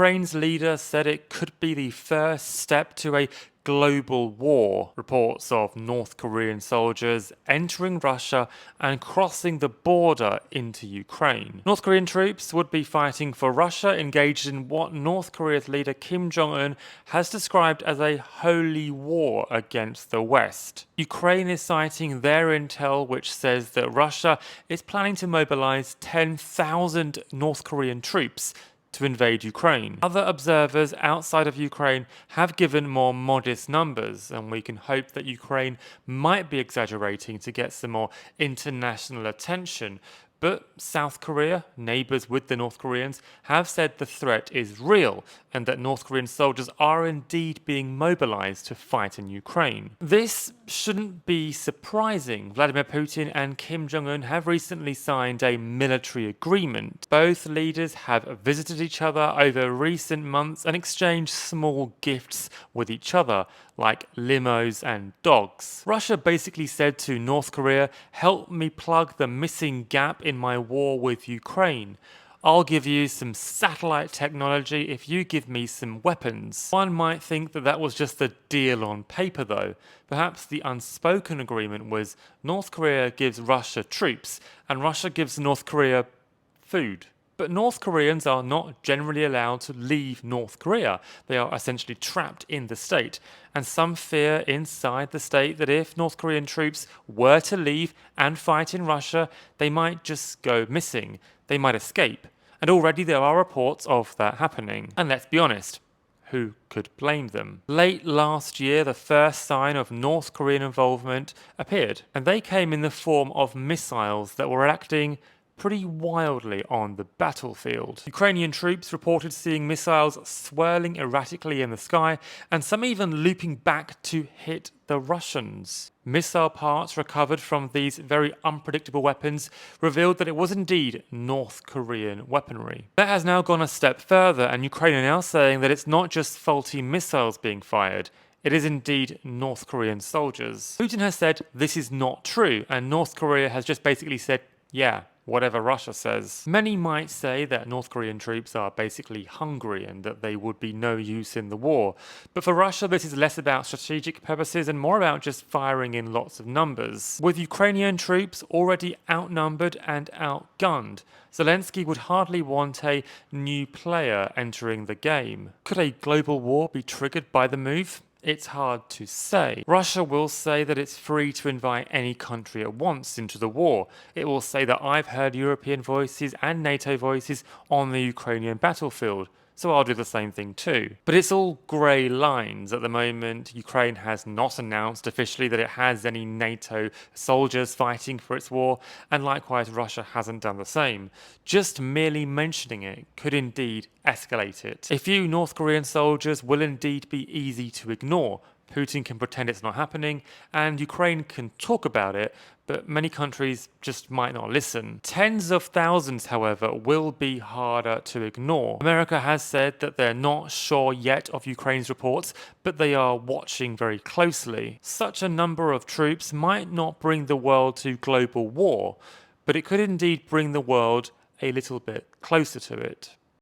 Ukraine's leader said it could be the first step to a global war. Reports of North Korean soldiers entering Russia and crossing the border into Ukraine. North Korean troops would be fighting for Russia, engaged in what North Korea's leader Kim Jong-un has described as a holy war against the West. Ukraine is citing their intel, which says that Russia is planning to mobilize 10,000 North Korean troops to invade Ukraine. Other observers outside of Ukraine have given more modest numbers, and we can hope that Ukraine might be exaggerating to get some more international attention. But South Korea, neighbours with the North Koreans, have said the threat is real and that North Korean soldiers are indeed being mobilised to fight in Ukraine. This shouldn't be surprising. Vladimir Putin and Kim Jong-un have recently signed a military agreement. Both leaders have visited each other over recent months and exchanged small gifts with each other, like limos and dogs. Russia basically said to North Korea, "Help me plug the missing gap in my war with Ukraine. I'll give you some satellite technology if you give me some weapons." One might think that that was just a deal on paper though. Perhaps the unspoken agreement was North Korea gives Russia troops and Russia gives North Korea food. But North Koreans are not generally allowed to leave North Korea. They are essentially trapped in the state. And some fear inside the state that if North Korean troops were to leave and fight in Russia, they might just go missing. They might escape. And already there are reports of that happening. And let's be honest, who could blame them? Late last year, the first sign of North Korean involvement appeared. And they came in the form of missiles that were acting pretty wildly on the battlefield. Ukrainian troops reported seeing missiles swirling erratically in the sky, and some even looping back to hit the Russians. Missile parts recovered from these very unpredictable weapons revealed that it was indeed North Korean weaponry. That has now gone a step further, and Ukraine are now saying that it's not just faulty missiles being fired, it is indeed North Korean soldiers. Putin has said this is not true, and North Korea has just basically said, yeah, whatever Russia says. Many might say that North Korean troops are basically hungry and that they would be no use in the war. But for Russia, this is less about strategic purposes and more about just firing in lots of numbers. With Ukrainian troops already outnumbered and outgunned, Zelensky would hardly want a new player entering the game. Could a global war be triggered by the move? It's hard to say. Russia will say that it's free to invite any country it wants into the war. It will say that I've heard European voices and NATO voices on the Ukrainian battlefield, so I'll do the same thing too. But it's all grey lines. At the moment, Ukraine has not announced officially that it has any NATO soldiers fighting for its war, and likewise Russia hasn't done the same. Just merely mentioning it could indeed escalate it. A few North Korean soldiers will indeed be easy to ignore. Putin can pretend it's not happening, and Ukraine can talk about it, but many countries just might not listen. Tens of thousands, however, will be harder to ignore. America has said that they're not sure yet of Ukraine's reports, but they are watching very closely. Such a number of troops might not bring the world to global war, but it could indeed bring the world a little bit closer to it.